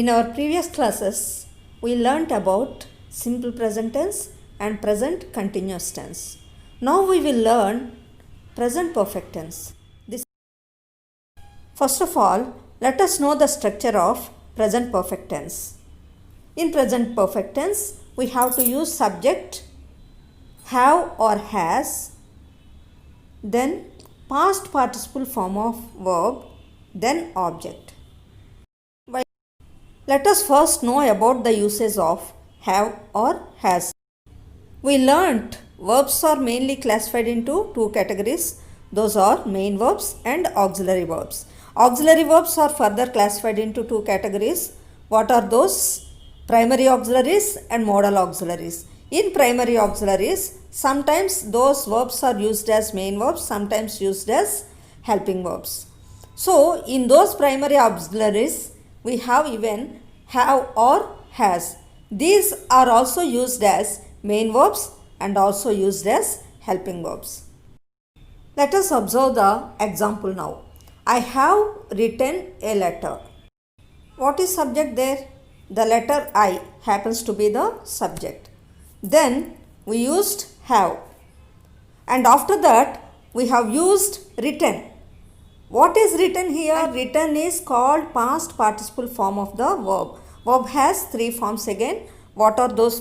In our previous classes, we learnt about simple present tense and present continuous tense. Now we will learn present perfect tense. First of all, let us know the structure of present perfect tense. In present perfect tense, we have to use subject, have or has, then past participle form of verb, then object. Let us first know about the uses of have or has. We learnt verbs are mainly classified into two categories. Those are main verbs and auxiliary verbs. Auxiliary verbs are further classified into two categories. What are those? Primary auxiliaries and modal auxiliaries. In primary auxiliaries, sometimes those verbs are used as main verbs, sometimes used as helping verbs. So, in those primary auxiliaries, we have even have or has. These are also used as main verbs and also used as helping verbs. Let us observe the example now. I have written a letter. What is subject there? The letter I happens to be the subject. Then we used have. And after that we have used written. What is written here? Written is called past participle form of the verb. Verb has three forms again. What are those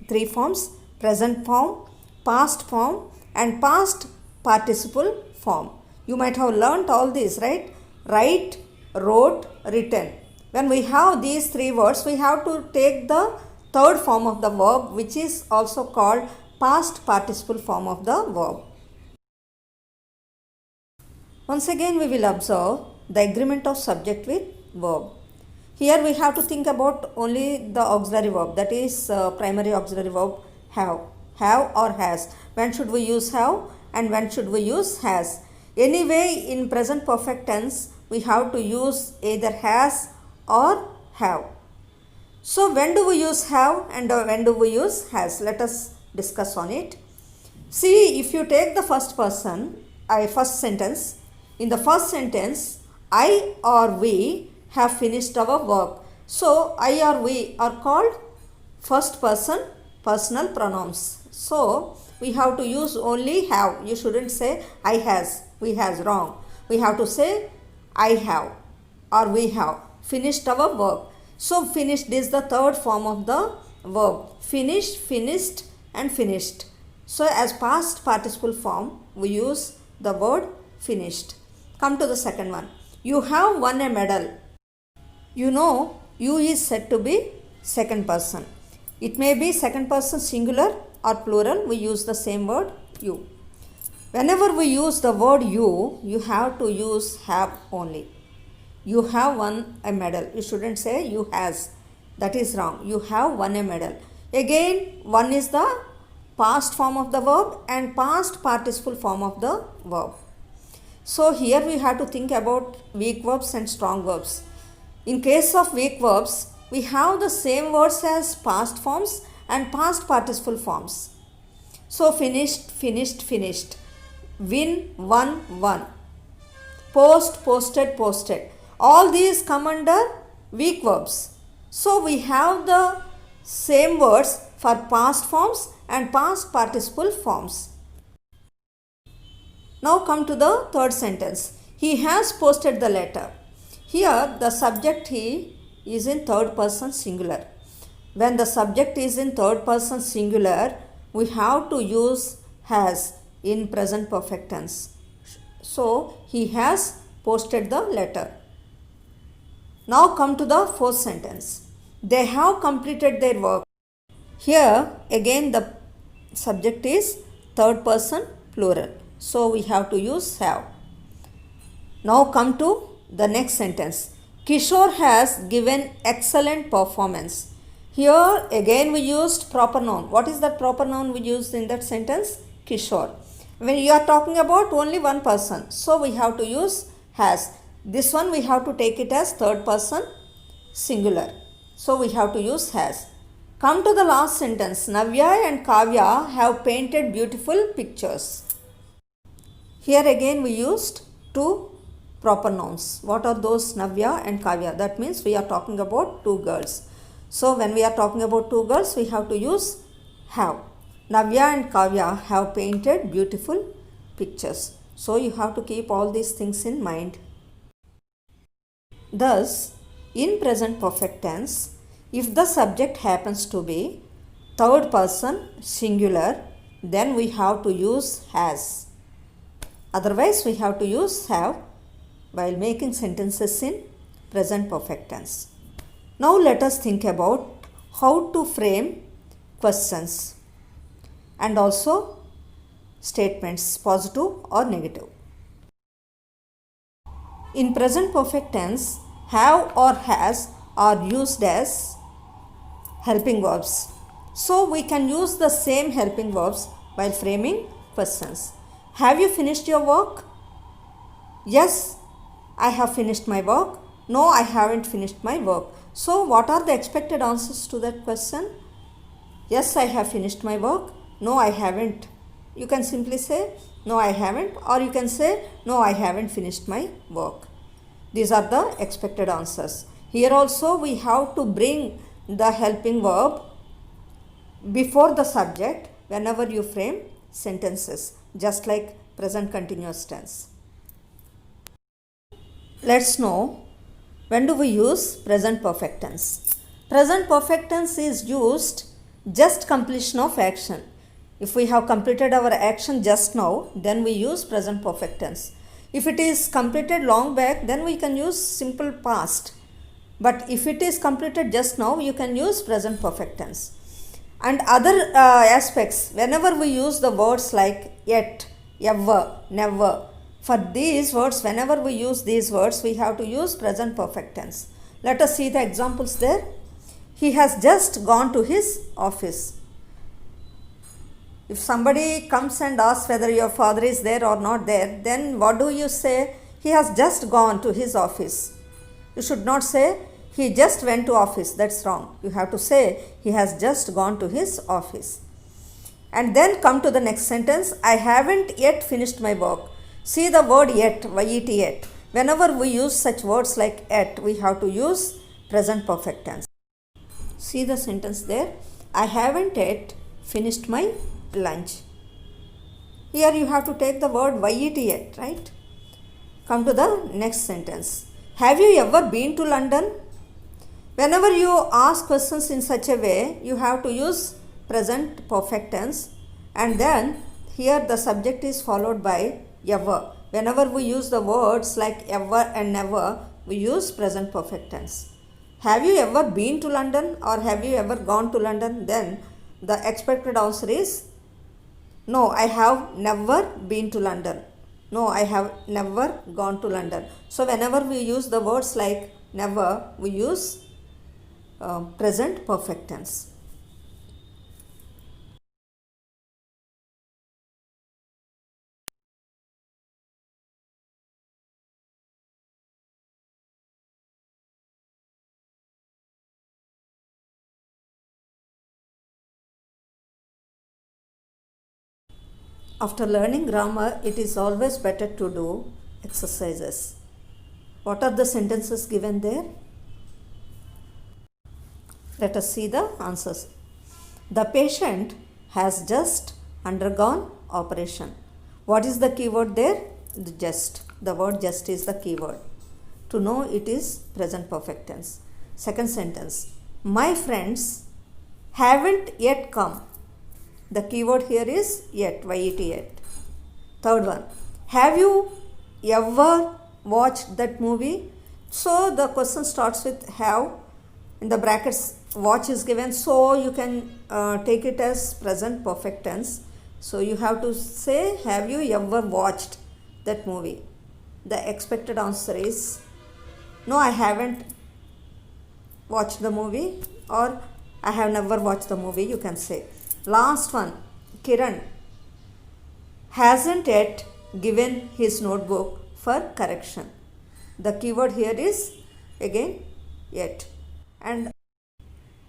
three forms? Present form, past form and past participle form. You might have learnt all these, right? Write, wrote, written. When we have these three words, we have to take the third form of the verb, which is also called past participle form of the verb. Once again we will observe the agreement of subject with verb. Here we have to think about only the auxiliary verb, that is primary auxiliary verb have or has. When should we use have and when should we use has? Anyway, in present perfect tense we have to use either has or have. So when do we use have and when do we use has? Let us discuss on it. See, if you take the first sentence, in the first sentence, I or we have finished our work. So, I or we are called first person personal pronouns. So, we have to use only have. You shouldn't say I has, we has, wrong. We have to say I have or we have finished our work. So, finished is the third form of the verb. Finished, finished and finished. So, as past participle form, we use the word finished. Come to the second one. You have won a medal. You know, you is said to be second person. It may be second person singular or plural. We use the same word you. Whenever we use the word you have to use have only. You have won a medal. You shouldn't say you has. That is wrong. You have won a medal. Again, one is the past form of the verb and past participle form of the verb. So here we have to think about weak verbs and strong verbs. In case of weak verbs, we have the same words as past forms and past participle forms. So finished, finished, finished. Win, won, won. Post, posted, posted. All these come under weak verbs. So we have the same words for past forms and past participle forms. Now come to the third sentence. He has posted the letter. Here the subject he is in third person singular. When the subject is in third person singular, we have to use has in present perfect tense. So he has posted the letter. Now come to the fourth sentence. They have completed their work. Here again the subject is third person plural. So we have to use have. Now come to the next sentence. Kishore has given excellent performance. Here again we used proper noun. What is that proper noun we used in that sentence? Kishore. When you are talking about only one person, so we have to use has. This one we have to take it as third person singular. So we have to use has. Come to the last sentence. Navya and Kavya have painted beautiful pictures. Here again we used two proper nouns. What are those? Navya and Kavya. That means we are talking about two girls. So when we are talking about two girls, we have to use have. Navya and Kavya have painted beautiful pictures. So you have to keep all these things in mind. Thus, in present perfect tense, if the subject happens to be third person singular, then we have to use has. Otherwise, we have to use have while making sentences in present perfect tense. Now let us think about how to frame questions and also statements, positive or negative. In present perfect tense, have or has are used as helping verbs. So we can use the same helping verbs while framing questions. Have you finished your work? Yes, I have finished my work. No, I haven't finished my work. So what are the expected answers to that question? Yes, I have finished my work. No, I haven't. You can simply say no, I haven't, or you can say no, I haven't finished my work. These are the expected answers. Here also we have to bring the helping verb before the subject whenever you frame sentences, just like present continuous tense. Let's know, when do we use present perfect tense? Present perfect tense is used just completion of action. If we have completed our action just now, then we use present perfect tense. If it is completed long back, then we can use simple past. But if it is completed just now, you can use present perfect tense. And other aspects, whenever we use the words like yet, ever, never, for these words, whenever we use these words, we have to use present perfect tense. Let us see the examples there. He has just gone to his office. If somebody comes and asks whether your father is there or not there, then what do you say? He has just gone to his office. You should not say he just went to office. That's wrong. You have to say he has just gone to his office. And then come to the next sentence. I haven't yet finished my work. See the word yet, yet, yet. Whenever we use such words like yet, we have to use present perfect tense. See the sentence there. I haven't yet finished my lunch. Here you have to take the word yet, right? Come to the next sentence. Have you ever been to London? Whenever you ask questions in such a way, you have to use present perfect tense, and then here the subject is followed by ever. Whenever we use the words like ever and never, we use present perfect tense. Have you ever been to London or have you ever gone to London? Then the expected answer is no, I have never been to London. No, I have never gone to London. So whenever we use the words like never, we use present perfect tense. After learning grammar, it is always better to do exercises. What are the sentences given there? Let us see the answers. The patient has just undergone operation. What is the keyword there? The just. The word just is the keyword. To know it is present perfect tense. Second sentence. My friends haven't yet come. The keyword here is yet, yet. Third one. Have you ever watched that movie? So the question starts with have. In the brackets watch is given, so you can take it as present perfect tense. So you have to say have you ever watched that movie? The expected answer is no, I haven't watched the movie, or I have never watched the movie, you can say. Last one, Kiran hasn't yet given his notebook for correction. The keyword here is again yet. And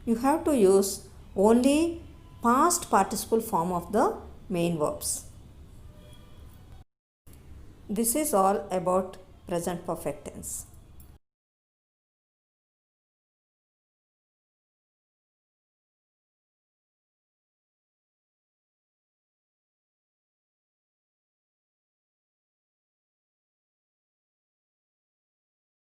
you have to use only past participle form of the main verbs. This is all about present perfect tense.